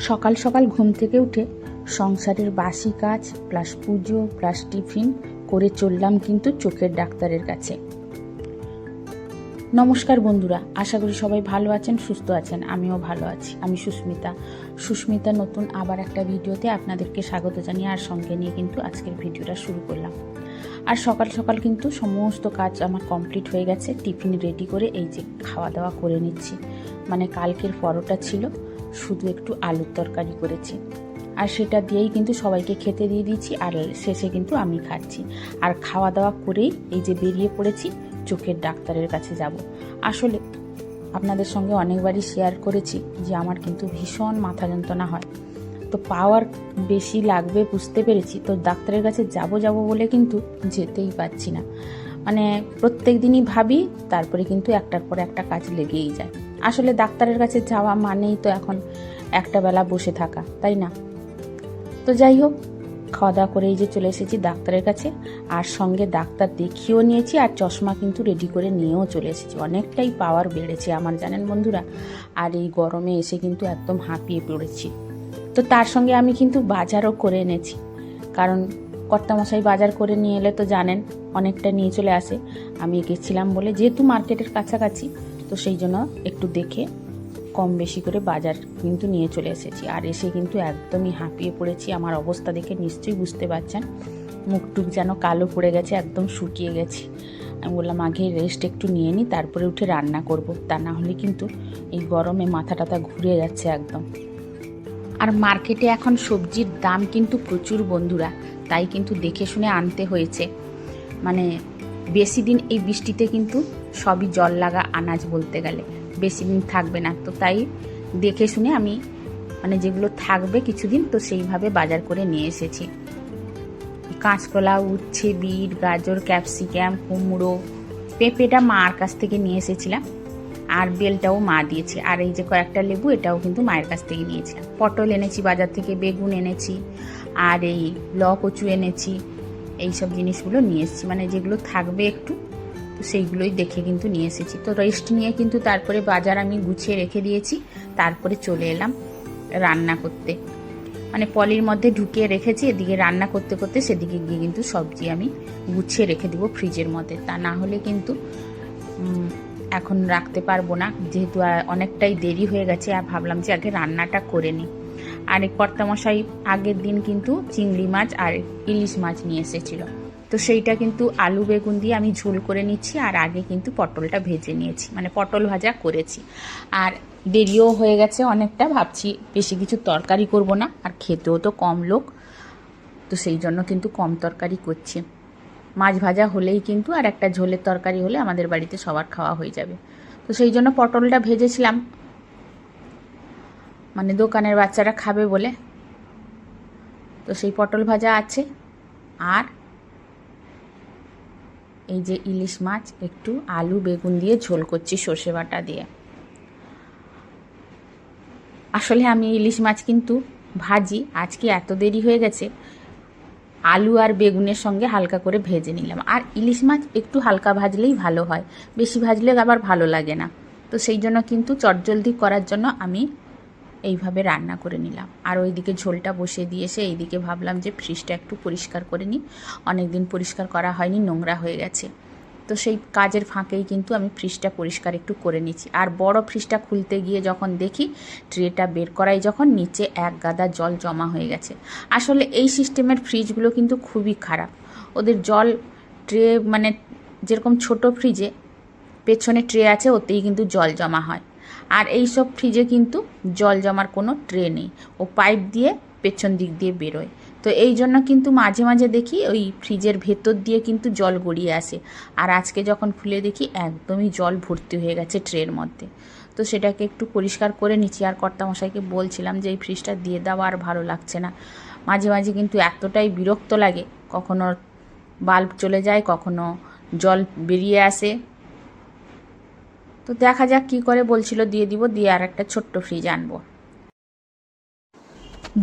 সকাল সকাল ঘুম থেকে উঠে সংসারের বাসি কাজ প্লাস পুজো প্লাস টিফিন করে চললাম কিন্তু চোখের ডাক্তারের কাছে। নমস্কার বন্ধুরা, আশা করি সবাই ভালো আছেন, সুস্থ আছেন। আমিও ভালো আছি। আমি সুস্মিতা নতুন আবার একটা ভিডিওতে আপনাদেরকে স্বাগত জানিয়ে আর সঙ্গে নিয়ে কিন্তু আজকের ভিডিওটা শুরু করলাম। আর সকাল সকাল কিন্তু সমস্ত কাজ আমার কমপ্লিট হয়ে গেছে। টিফিন রেডি করে এই যে খাওয়া দাওয়া করে নিচ্ছি। মানে কালকের পরোটা ছিল, শুধু একটু আলুর তরকারি করেছি আর সেটা দিয়েই কিন্তু সবাইকে খেতে দিয়ে দিচ্ছি। আর শেষে কিন্তু আমি খাচ্ছি। আর খাওয়া দাওয়া করেই এই যে বেরিয়ে পড়েছি চোখের ডাক্তারের কাছে যাব। আসলে আপনাদের সঙ্গে অনেকবারই শেয়ার করেছি যে আমার কিন্তু ভীষণ মাথা যন্ত্রণা হয়, তো পাওয়ার বেশি লাগবে বুঝতে পেরেছি। তো ডাক্তারের কাছে যাব বলে কিন্তু যেতেই পারছি না। মানে প্রত্যেক দিনই ভাবি, তারপরে কিন্তু একটার পর একটা কাজ লেগেই যায়। আসলে ডাক্তারের কাছে যাওয়া মানেই তো এখন একটা বেলা বসে থাকা, তাই না? তো যাই হোক, খাওয়া দাওয়া করে এই যে চলে এসেছি ডাক্তারের কাছে। আর সঙ্গে ডাক্তার দেখিয়েও নিয়েছি আর চশমা কিন্তু রেডি করে নিয়েও চলে এসেছি। অনেকটাই পাওয়ার বেড়েছে আমার, জানেন বন্ধুরা। আর এই গরমে এসে কিন্তু একদম হাঁপিয়ে পড়েছি। তো তার সঙ্গে আমি কিন্তু বাজারও করে এনেছি, কারণ কর্তামশাই বাজার করে নিয়ে এলে তো জানেন অনেকটা নিয়ে চলে আসে। আমি গেছিলাম বলে, যেহেতু মার্কেটের কাছাকাছি, তো সেই জন্য একটু দেখে কম বেশি করে বাজার কিন্তু নিয়ে চলে এসেছি। আর এসে কিন্তু একদমই হাঁপিয়ে পড়েছি। আমার অবস্থা দেখে নিশ্চয়ই বুঝতে পারছেন, মুখটুক যেন কালো পড়ে গেছে, একদম শুকিয়ে গেছি। আমি বললাম আগে রেস্ট একটু নিয়ে নিই, তারপরে উঠে রান্না করব। তা না হলে কিন্তু এই গরমে মাথা টাথা ঘুরে যাচ্ছে একদম। আর মার্কেটে এখন সবজির দাম কিন্তু প্রচুর বন্ধুরা, তাই কিন্তু দেখে শুনে আনতে হয়েছে। মানে বেশি দিন এই বৃষ্টিতে কিন্তু সবই জল লাগা আনাজ বলতে গেলে বেশি দিন থাকবে না। তো তাই দেখে শুনে আমি মানে যেগুলো থাকবে কিছুদিন, তো সেইভাবে বাজার করে নিয়ে এসেছি। কাঁচকলা, উচ্ছে, বিট, গাজর, ক্যাপসিকাম, কুমড়ো, পেঁপেটা মার কাছ থেকে নিয়ে এসেছিলাম। আর বেলটাও মা দিয়েছে। আর এই যে কয়েকটা লেবু, এটাও কিন্তু মায়ের কাছ থেকে নিয়েছিলাম। পটল এনেছি বাজার থেকে, বেগুন এনেছি, আর এই কচু এনেছি। এইসব জিনিসগুলো নিয়ে এসেছি, মানে যেগুলো থাকবে একটু, তো সেইগুলোই দেখে কিন্তু নিয়ে এসেছি। তো রেস্ট নিয়ে কিন্তু তারপরে বাজার আমি গুছিয়ে রেখে দিয়েছি। তারপরে চলে এলাম রান্না করতে। মানে পলির মধ্যে ঢুকিয়ে রেখেছি, এদিকে রান্না করতে করতে সেদিকে গিয়ে কিন্তু সবজি আমি গুছিয়ে রেখে দিব ফ্রিজের মধ্যে। তা না হলে কিন্তু এখন রাখতে পারবো না, যেহেতু অনেকটাই দেরি হয়ে গেছে। আর ভাবলাম যে আগে রান্নাটা করে নিই। আর এই কর্তামশাই আগের দিন কিন্তু চিংড়ি মাছ আর ইলিশ মাছ নিয়ে এসেছিল, তো সেইটা কিন্তু আলু বেগুন দিয়ে আমি ঝোল করে নিচ্ছি। আর আগে কিন্তু পটলটা ভেজে নিয়েছি, মানে পটল ভাজা করেছি। আর দেরিও হয়ে গেছে অনেকটা, ভাবছি বেশি কিছু তরকারি করব না, আর খেতেও তো কম লোক, তো সেই জন্য কিন্তু কম তরকারি করছি। মাছ ভাজা হলেই কিন্তু আর একটা ঝোলের তরকারি হলে আমাদের বাড়িতে সবার খাওয়া হয়ে যাবে। তো সেই জন্য পটলটা ভেজেছিলাম, মানে দোকানের বাচ্চারা খাবে বলে। তো সেই পটল ভাজা আছে। আর এই যে ইলিশ মাছ একটু আলু বেগুন দিয়ে ঝোল করছি সর্ষে বাটা দিয়ে। আসলে আমি ইলিশ মাছ কিন্তু ভাজি, আজকে এত দেরি হয়ে গেছে, আলু আর বেগুনের সঙ্গে হালকা করে ভেজে নিলাম। আর ইলিশ মাছ একটু হালকা ভাজলেই ভালো হয়, বেশি ভাজলে আবার ভালো লাগে না। তো সেই জন্য কিন্তু চটজলদি করার জন্য আমি এইভাবে রান্না করে নিলাম। আর ওইদিকে ঝোলটা বসিয়ে দিয়ে এসে এইদিকে ভাবলাম যে ফ্রিজটা একটু পরিষ্কার করে নিই, অনেক দিন পরিষ্কার করা হয়নি, নোংরা হয়ে গেছে। তো সেই কাজের ফাঁকেই কিন্তু আমি ফ্রিজটা পরিষ্কার একটু করে নিচ্ছি। আর বড় ফ্রিজটা খুলতে গিয়ে যখন দেখি ট্রেটা বের করাই যখন নিচে এক গাদা জল জমা হয়ে গেছে। আসলে এই সিস্টেমের ফ্রিজগুলো কিন্তু খুবই খারাপ। ওদের জল ট্রে, মানে যেরকম ছোট ফ্রিজে পেছনে ট্রে আছে, ওতেই কিন্তু জল জমা হয়। আর এই সব ফ্রিজে কিন্তু জল জমার কোনো ট্রে নেই, ও পাইপ দিয়ে পেছন দিক দিয়ে বেরোয়। তো এই জন্য কিন্তু মাঝে মাঝে দেখি ওই ফ্রিজের ভেতর দিয়ে কিন্তু জল গড়িয়ে আসে। আর আজকে যখন খুলে দেখি একদমই জল ভর্তি হয়ে গেছে ট্রের মধ্যে। তো সেটাকে একটু পরিষ্কার করে নিচ্ছি। আর কর্তামশাইকে বলছিলাম যে এই ফ্রিজটা দিয়ে দাও, আর ভালো লাগছে না। মাঝে মাঝে কিন্তু এতটাই বিরক্ত লাগে, কখনো বাল্ব চলে যায়, কখনো জল বেরিয়ে আসে। তো দেখা যাক কি করে, বলছিল দিয়ে দিব, দিয়ে আর একটা ছোট্ট ফ্রিজ আনবো।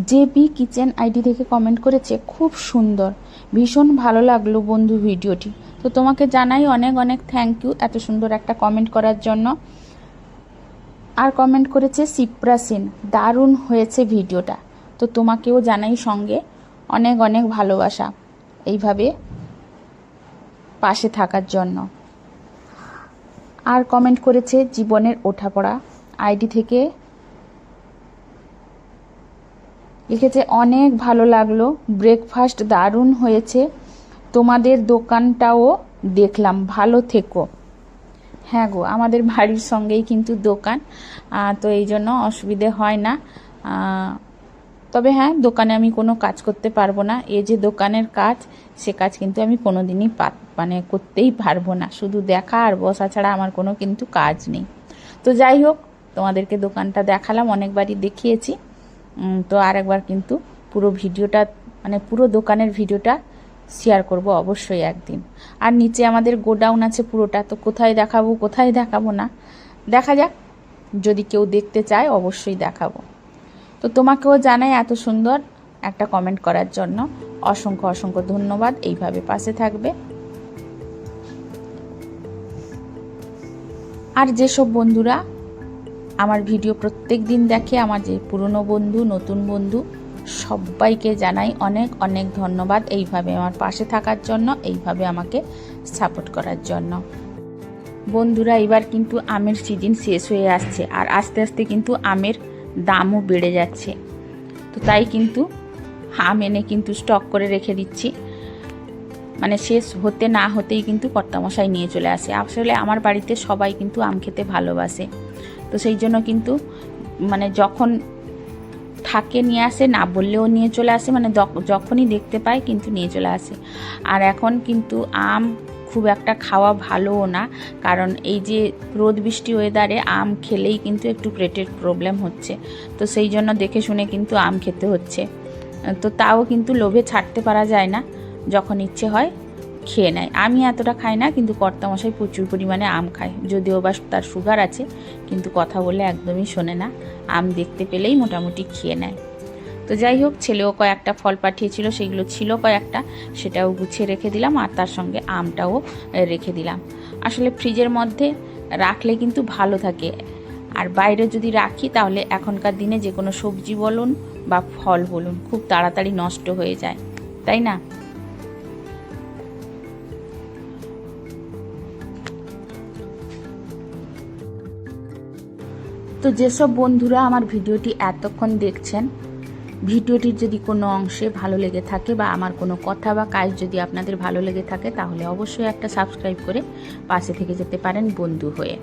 জেবি কিচেন আইডি থেকে কমেন্ট করেছে, খুব সুন্দর, ভীষণ ভালো লাগলো বন্ধু ভিডিওটি। তো তোমাকে জানাই অনেক অনেক থ্যাংক ইউ এত সুন্দর একটা কমেন্ট করার জন্য। আর কমেন্ট করেছে শিপ্রা সেন, দারুণ হয়েছে ভিডিওটা। তো তোমাকেও জানাই সঙ্গে অনেক অনেক ভালোবাসা এইভাবে পাশে থাকার জন্য। আর কমেন্ট করেছে জীবনের ওঠাপড়া আইডি থেকে, লিখেছে অনেক ভালো লাগলো, ব্রেকফাস্ট দারুণ হয়েছে, তোমাদের দোকানটাও দেখলাম, ভালো থেকো। হ্যাঁ গো, আমাদের বাড়ির সঙ্গেই কিন্তু দোকান, তো এই জন্য অসুবিধে হয় না। তবে হ্যাঁ, দোকানে আমি কোনো কাজ করতে পারবো না। এই যে দোকানের কাজ, সে কাজ কিন্তু আমি কোনো দিনই মানে করতেই পারবো না। শুধু দেখা আর বসা ছাড়া আমার কোনো কিন্তু কাজ নেই। তো যাই হোক, তোমাদেরকে দোকানটা দেখালাম, অনেকবারই দেখিয়েছি। তো আরেকবার কিন্তু পুরো ভিডিওটা, মানে পুরো দোকানের ভিডিওটা শেয়ার করব অবশ্যই একদিন। আর নিচে আমাদের গোডাউন আছে পুরোটা, তো কোথায় দেখাবো কোথায় দেখাবো না দেখা যাক, যদি কেউ দেখতে চায় অবশ্যই দেখাবো। তো তোমাকেও জানাই এত সুন্দর একটা কমেন্ট করার জন্য অসংখ্য অসংখ্য ধন্যবাদ। এইভাবে পাশে থাকবে। আর যেসব বন্ধুরা আমার ভিডিও প্রত্যেক দিন দেখে, আমার যে পুরনো বন্ধু নতুন বন্ধু সবাইকে জানাই অনেক অনেক ধন্যবাদ এইভাবে আমার পাশে থাকার জন্য, এইভাবে আমাকে সাপোর্ট করার জন্য। বন্ধুরা, এবার কিন্তু আমের সিজন শেষ হয়ে আসছে, আর আস্তে আস্তে কিন্তু আমের দামও বেড়ে যাচ্ছে। তো তাই কিন্তু আম এনে কিন্তু স্টক করে রেখে দিচ্ছি, মানে শেষ হতে না হতেই কিন্তু কর্তামশাই নিয়ে চলে আসে। আসলে আমার বাড়িতে সবাই কিন্তু আম খেতে ভালোবাসে, তো সেই জন্য কিন্তু মানে যখন থাকে নিয়ে আসে, না বললেও নিয়ে চলে আসে, মানে যখনই দেখতে পায় কিন্তু নিয়ে চলে আসে। আর এখন কিন্তু আম খুব একটা খাওয়া ভালোও না, কারণ এই যে রোদ বৃষ্টি ওয়েদারে আম খেলেই কিন্তু একটু পেটের প্রবলেম হচ্ছে। তো সেই জন্য দেখে শুনে কিন্তু আম খেতে হচ্ছে। তো তাও কিন্তু লোভে ছাড়তে পারা যায় না, যখন ইচ্ছে হয় খেয়ে নেয়। আমি এতটা খাই না, কিন্তু কর্তামশাই প্রচুর পরিমাণে আম খায়, যদিও বা তার সুগার আছে, কিন্তু কথা বলে একদমই শোনে না, আম দেখতে পেলেই মোটামুটি খেয়ে নেয়। তো যাই হোক, ছেলেও কয়েকটা ফল পাঠিয়েছিল, সেগুলো ছিল কয়েকটা, সেটাও গুছিয়ে রেখে দিলাম, আর তার সঙ্গে আমটাও রেখে দিলাম। আসলে ফ্রিজের মধ্যে রাখলে কিন্তু ভালো থাকে, আর বাইরে যদি রাখি তাহলে এখনকার দিনে যে কোনো সবজি বলুন বা ফল বলুন খুব তাড়াতাড়ি নষ্ট হয়ে যায়, তাই না? তো যেসব বন্ধুরা আমার ভিডিওটি এতক্ষণ দেখছেন, ভিডিওটির যদি কোনো অংশে ভালো লেগে থাকে বা আমার কোনো কথা বা কাজ যদি আপনাদের ভালো লেগে থাকে, তাহলে অবশ্যই একটা সাবস্ক্রাইব করে পাশে থেকে যেতে পারেন বন্ধু হয়ে।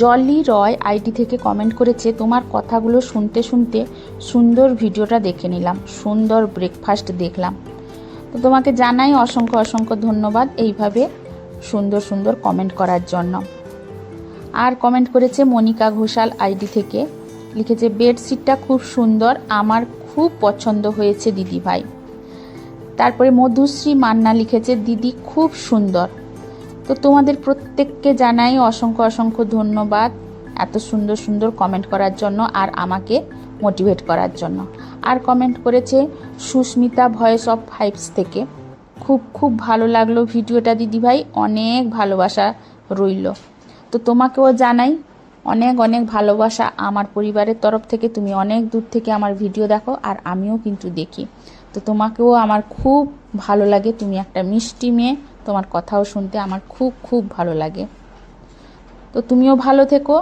জলি রয় আইডি থেকে কমেন্ট করেছে, তোমার কথাগুলো শুনতে শুনতে সুন্দর ভিডিওটা দেখে নিলাম, সুন্দর ব্রেকফাস্ট দেখলাম। তো তোমাকে জানাই অসংখ্য অসংখ্য ধন্যবাদ এইভাবে সুন্দর সুন্দর কমেন্ট করার জন্য। আর কমেন্ট করেছে মনিকা ঘোষাল আইডি থেকে, লিখেছে বেডশিটটা খুব সুন্দর, আমার খুব পছন্দ হয়েছে দিদি ভাই। তারপরে মধুশ্রী মান্না লিখেছে দিদি খুব সুন্দর। তো তোমাদের প্রত্যেককে জানাই অসংখ্য অসংখ্য ধন্যবাদ এত সুন্দর সুন্দর কমেন্ট করার জন্য আর আমাকে মোটিভেট করার জন্য। আর কমেন্ট করেছে সুস্মিতা ভয়েস অফ ফাইভস থেকে, খুব খুব ভালো লাগলো ভিডিওটা দিদিভাই, অনেক ভালোবাসা রইল। তো তোমাকেও জানাই অনেক অনেক ভালোবাসা আমার পরিবারের তরফ থেকে। তুমি অনেক দূর থেকে আমার ভিডিও দেখো, আর আমিও কিন্তু দেখি। তো তোমাকেও আমার খুব ভালো লাগে, তুমি একটা মিষ্টি মেয়ে, তোমার কথাও শুনতে আমার খুব খুব ভালো লাগে। তো তুমিও ভালো থেকো।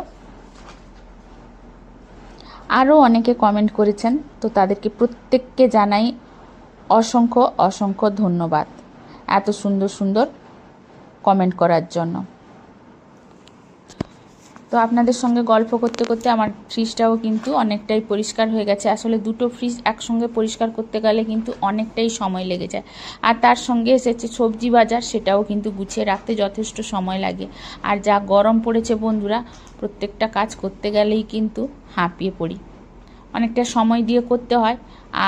আরও অনেকে কমেন্ট করেছেন, তো তাদেরকে প্রত্যেককে জানাই অসংখ্য অসংখ্য ধন্যবাদ এত সুন্দর সুন্দর কমেন্ট করার জন্য। তো আপনাদের সঙ্গে গল্প করতে করতে আমার ফ্রিজটাও কিন্তু অনেকটাই পরিষ্কার হয়ে গেছে। আসলে দুটো ফ্রিজ একসঙ্গে পরিষ্কার করতে গেলে কিন্তু অনেকটাই সময় লেগে যায়, আর তার সঙ্গে এসেছে সবজি বাজার, সেটাও কিন্তু গুছিয়ে রাখতে যথেষ্ট সময় লাগে। আর যা গরম পড়েছে বন্ধুরা, প্রত্যেকটা কাজ করতে গেলেই কিন্তু হাঁপিয়ে পড়ি, অনেকটা সময় দিয়ে করতে হয়,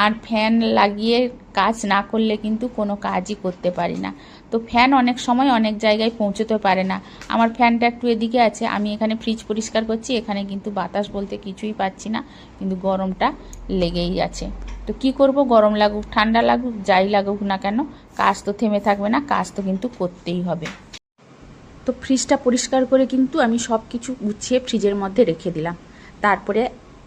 আর ফ্যান লাগিয়ে কাজ না করলে কিন্তু কোনো কাজই করতে পারি না। তো ফ্যান অনেক সময় অনেক জায়গায় পৌঁছতে পারে না। আমার ফ্যানটা একটু এদিকে আছে, আমি এখানে ফ্রিজ পরিষ্কার করছি, এখানে কিন্তু বাতাস বলতে কিছুই পাচ্ছি না, কিন্তু গরমটা লেগেই আছে। তো কি করব, গরম লাগুক ঠান্ডা লাগুক যাই লাগুক না কেন, কাজ তো থেমে থাকবে না, কাজ তো কিন্তু করতেই হবে। তো ফ্রিজটা পরিষ্কার করে কিন্তু আমি সব কিছু গুছিয়ে ফ্রিজের মধ্যে রেখে দিলাম, তারপরে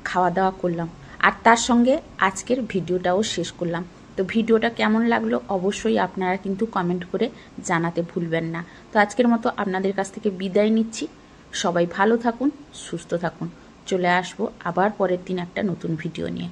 খাওয়া দাওয়া করলাম, আর তার সঙ্গে আজকের ভিডিওটাও শেষ করলাম। তো ভিডিওটা কেমন লাগলো অবশ্যই আপনারা কিন্তু কমেন্ট করে জানাতে ভুলবেন না। তো আজকের মতো আপনাদের কাছ থেকে বিদায় নিচ্ছি। সবাই ভালো থাকুন, সুস্থ থাকুন। চলে আসবো আবার পরের দিন একটা নতুন ভিডিও নিয়ে।